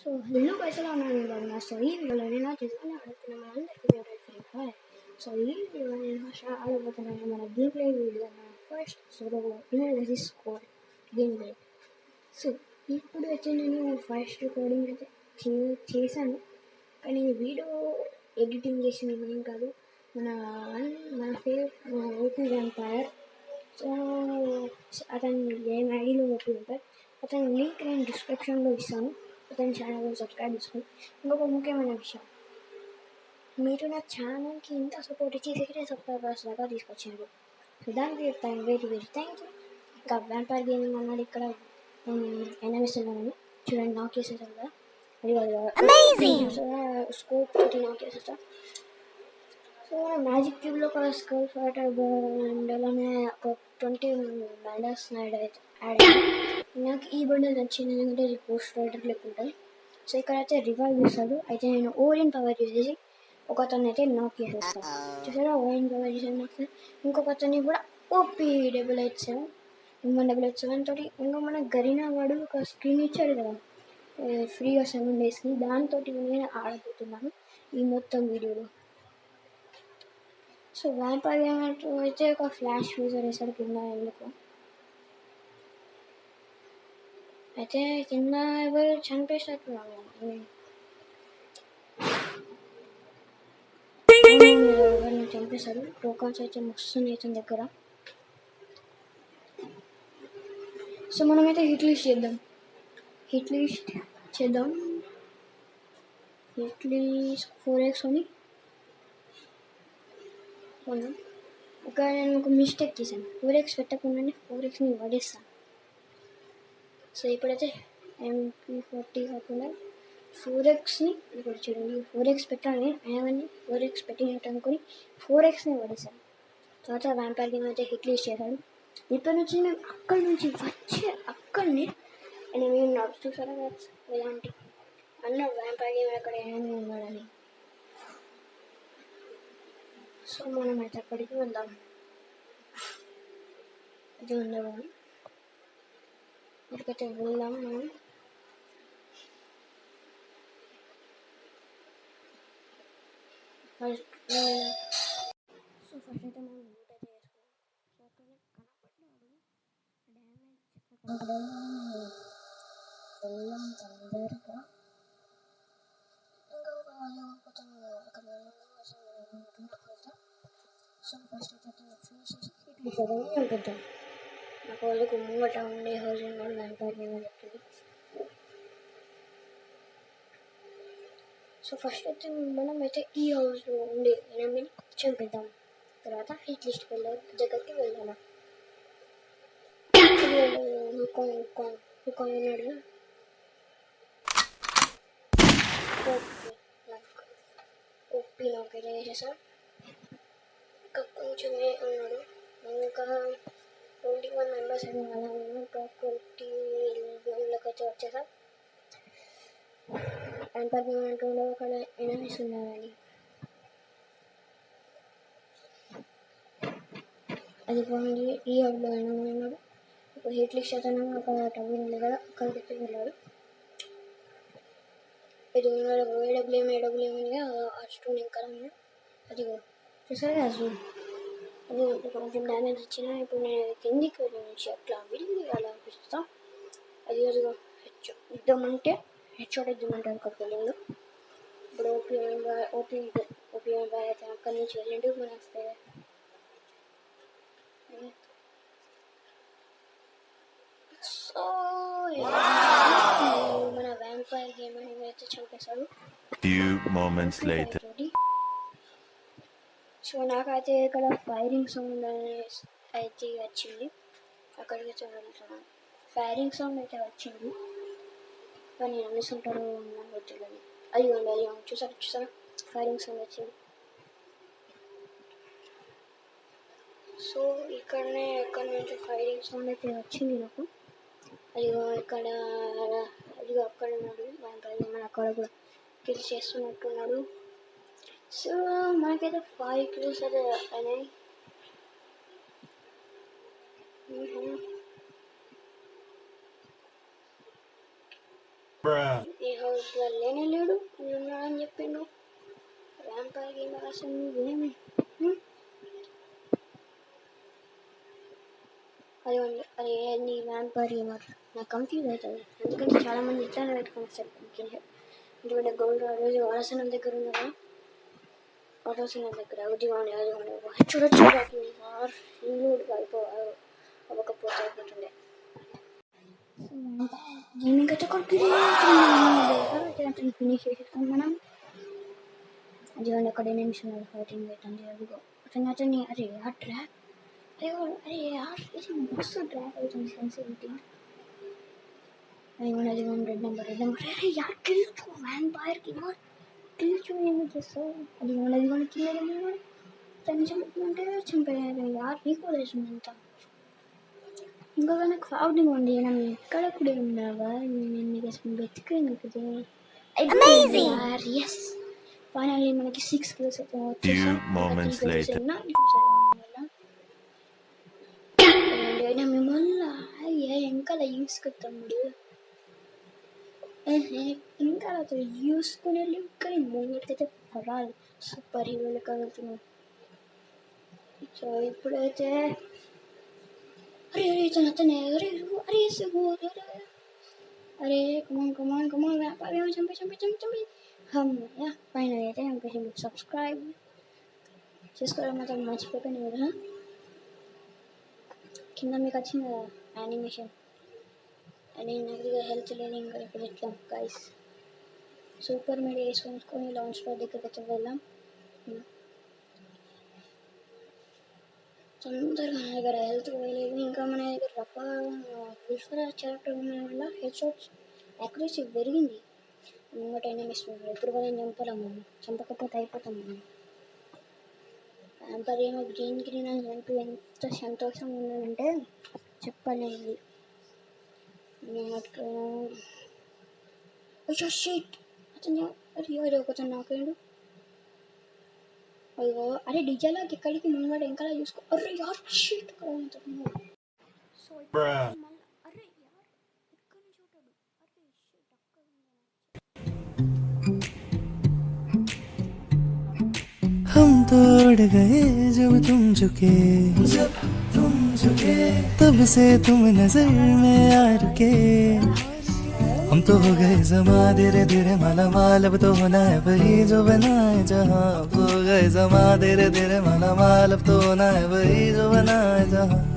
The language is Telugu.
సో హలో గైస్, ఎలా ఉన్నారు బాగున్నా. సో ఈ వీడియోలో నేను చేసుకుని ఆడుతున్న మనందరికీ ఫేవరెట్ ఫ్రీ ఫైర్. సో ఈ వీడియోలో నేను ఫస్ట్ ఆడబోతున్నాను మన game play video first. So ఇది స్కోర్ గేమ్ ప్లే. సో ఇప్పుడు అయితే నేను ఫస్ట్ రికార్డింగ్ అయితే చేశాను, కానీ వీడియో ఎడిటింగ్ చేసింది ఏం కాదు, మన ఓపీ ఎంపైర్. సో అతని గేమ్ ఐడిలో ఓపీ ఉంటారు. అతని లింక్ నేను డిస్క్రిప్షన్లో ఇస్తాను. అతని ఛానల్ సబ్స్క్రైబ్ చేసుకోండి. ఇంకొక ముఖ్యమైన విషయం, మీరు నా ఛానల్కి ఇంత సపోర్ట్ ఇచ్చి 60 సబ్స్క్రైబర్స్ దాకా తీసుకొచ్చారు. సో దానికి చెప్తాను వెరీ వెరీ థ్యాంక్ యూ. ఇంకా వ్యాంపైర్ గేమింగ్ అన్నాడు ఇక్కడ ఎన్ఎంఎస్ ఉన్నాను చూడండి, నాక్ చేసేసారు కదా, అది సో స్కోప్ తోటి నాక్ చేసేస్తా. సో మ్యాజిక్ క్యూబ్లో ఒక స్కల్ ఫైటర్ అండ్ అలానే ఒక 20 బ్యాండర్స్ యాడ్ నాకు ఈ బండిల్ నచ్చింది, ఎందుకంటే ఇది పోస్ట్ రైడర్ లెక్క ఉంటుంది. సో ఇక్కడైతే రివైవ్ చేస్తాడు. అయితే నేను ఓరియన్ పవర్ చేసేసి ఒక అతన్ని అయితే నాక్ చేసేస్తాను. చూసారా, ఓరియన్ పవర్ చేసేది నాకు. ఇంకొక అతన్ని కూడా ఓపీ 887 తోటి ఇంకా మన గరీనా వాడు ఒక స్క్రీన్ ఇచ్చాడు కదా ఫ్రీగా 7 డేస్కి, దాంతో నేను ఆడబోతున్నాను ఈ మొత్తం వీడియోలో. సో వ్యాంపైర్ ఏమంటూ అయితే ఒక ఫ్లాష్ ఫ్యూజర్ వేసాడు కింద. ఎందుకు అయితే కింద ఎవరు చనిపేసినట్టు ఎవరిని చంపేశారు. టోకన్స్ అయితే వస్తున్నాయి అతని దగ్గర. సో మనమైతే హిట్ లిస్ట్ చేద్దాం. హిట్ లిస్ట్ 4x అని ఒక నేను ఒక మిస్టేక్ చేశాను. 4x పెట్టకుండానే 4xని పడేస్తాను. సో ఇప్పుడైతే MP40 కాకుండా 4xని ఇప్పుడు చూడండి, 4x పెట్టాలి అయినా కానీ 4x పెట్టినట్టు అనుకుని 4xని పడేసాను. తర్వాత వ్యాంపైర్ గేమ్ అయితే హిట్ లిస్ట్ చేశాడు. ఇప్పటి నుంచి మేము అక్కడి నుంచి అక్కడిని అని మేము చూసారా ఎలాంటి అన్న వ్యాంపైర్ గేమ్ అక్కడ ఏమైనా ఉన్నాడని. సో మనం అయితే అక్కడికి వెళ్దాం. ఇది ఉండవు, ఇక్కడికైతే వెళ్దాం మనం. ఫస్ట్ అయితే మనం లూట్ అయితే వేసుకున్నాం. సో అక్కడ కనపడ్డాడు డ్యామేజ్ వెళ్దాం తొందరగా. సో ఫస్ట్ అయితే ఫినిష్ చేసి అనుకుంటాం. నాకు వాళ్ళకు ముంగట ఉండే హౌసింగ్ కూడా వ్యాంపైర్ గేమ్ చెప్తుంది. సో ఫస్ట్ అయితే మనం అయితే ఈ హౌస్లో ఉండే ఎనిమిని చంపిద్దాం. తర్వాత హిట్ లిస్ట్ దగ్గరికి వెళ్దాం. ఉన్నాడు ఓపీ నాకైతే వేసేసా. ఇంకా కొంచెమే ఉన్నాడు, ఇంకా 21 మెంబర్స్ అలా ఉన్నాం. టాప్ 20 అయితే వచ్చేసా. వ్యాంపైర్ గేమ్ అంటుండే అక్కడ ఎనిమిస్ ఉన్నారని. అది బాగుంది. ఈ హౌస్లో ఎనిమిది ఉన్నాడు. ఇప్పుడు హిట్ లిస్ట్ అతను అక్కడ టవర్ ఉంది కదా, అక్కడికి వెళ్ళాడు. ఇది ఉన్నాడు ఏడబ్ల్యూఎం అని అస్టోన్ ఇంకా అది చూసారా, అది కొంచెం డ్యామేజ్ ఇచ్చిన. ఇప్పుడు నేను కిందికి నుంచి అట్లా వెళ్ళి అలా అనిపిస్తా. అది అదిగో ఇద్దామంటే హెడ్షాట్ ఇద్దామంటే అక్కడికి వెళ్ళిండు. ఇప్పుడు ఓపీ అయితే అక్కడి నుంచి వెళ్ళిండు. మనస్తే సో మన వ్యాంపైర్ గేమ్ అనేది అయితే చంపేశాడు. సో నాకైతే ఇక్కడ ఫైరింగ్ సౌండ్ అయితే వచ్చింది. అక్కడికి అయితే వెళ్తున్నాను. ఫైరింగ్ సౌండ్ అయితే వచ్చింది, కానీ అనిస్తుంటారు నాకు తెలియదు. అది చూసారా ఫైరింగ్ సౌండ్ వచ్చింది. సో ఇక్కడనే ఎక్కడి నుంచి ఫైరింగ్ సౌండ్ అయితే వచ్చింది నాకు. అదిగో ఇక్కడ అదిగో అక్కడ ఉన్నాడు వ్యాంపైర్ గేమ్, అక్కడ కూడా కిల్ చేస్తున్నట్టున్నాడు. సో మనకైతే 5 kills అయితే అయినాయి. ఈ హౌస్ ఇట్లా లేనే లేడు, ఉన్నాడని చెప్పిండు. వ్యాంపైర్ గేమర్ అసలు నువ్వేమి? అది నీ వ్యాంపైర్ గేమర్ నాకు కన్ఫ్యూజ్ అవుతుంది. ఎందుకంటే చాలామంది ఇట్లానే పెట్టుకుని వస్తారు. ఎందుకంటే గోల్డ్ రోజు ఆర్సెనల్ దగ్గర ఉన్నారా, ఆర్సెనల్ దగ్గర అదిగోండి చూడొచ్చు అవ్వకపోతే అయిపోతుండే. గేమింగ్ అయితే ఫినిష్ చేసేస్తాం మనం. అదిగోండి అక్కడ నిమిషం ఫైటింగ్ అవుతుంది. అదిగో అతన్ని అరే ఆ ట్రాక్ అరే ఇది మస్తు ట్రాక్ అవుతుంది. సెన్సిటివిటీ అదిగోండి రెడ్ నెంబర్ అరే యార్ kill to vampire gamer kill to ఏమి చేస్తావు? అదిగోండి కింద తను చంపుతుంటే చంపేయాలి. యార్ రీకాల్ వేసింది అంతా. ఇంకొక నాకు క్రౌడింగ్ ఉంది. నేను ఎక్కడ కూడా ఉన్నావా, నేను నీకు అసలు వెతికాను కదా. ఎస్ ఫైనల్లీ మనకి 6 kills అయితే మిమ్మల్ని ఇంకా చూసుకుంటాడు. ఇంకా చూసుకుని వెళ్ళి ఇంకా ముంగటికైతే పడాలి. సూపర్ హీరోలు కలుగుతున్నాం. సో ఇప్పుడైతే అరే కమాన్ వ్యాపారం చంపి ఫైనల్ అయితే చంపేసి సబ్స్క్రైబ్ చేసుకోవడం మాత్రం మర్చిపోకండి కదా. కింద మీకు వచ్చింది కదా యానిమేషన్. నేను నాకు దగ్గర హెల్త్ లేదు ఇంకా ఇప్పుడు ఎట్లా గైస్. సూపర్ మీడియా వేసుకొని లాంచ్ ప్యాడ్ దగ్గరికి అయితే వెళ్దాం. తొందరగా మన దగ్గర హెల్త్ పోయలేదు. ఇంకా మన దగ్గర రఫా చాప్టర్ ఉండడం వల్ల హెడ్ షాట్స్ యాక్యురసీ పెరిగింది. ముంగట ఎనిమిస్ ఇప్పుడు కూడా చంపలేము, చంపకపోతే అయిపోతాం మనం. వ్యాంపైర్ ఏమో గ్రీన్ అని చంపి ఎంత సంతోషంగా ఉన్నదంటే చెప్పలేదు. షీట్ అతను ఒకతను నాకేండు. అయ్యో అరే డిజైలాకి ఎక్కడికి ముంగడ ఇంకా చూసుకో. అరే యార్ షీట్ సో అరే యార్ ఎక్కడి నుంచి ఉంటాడు. అరే షీట్ అక్కడ हम तोड़ गए जब तुम झुके तब से तुम नजर में आ रुके. हम तो हो गए जमा धीरे धीरे माला माल. अब तो होना है वही जो बनाए जहाँ. हो गए जमा धीरे धीरे माला माल. अब तो होना है वही जो बनाए जहाँ.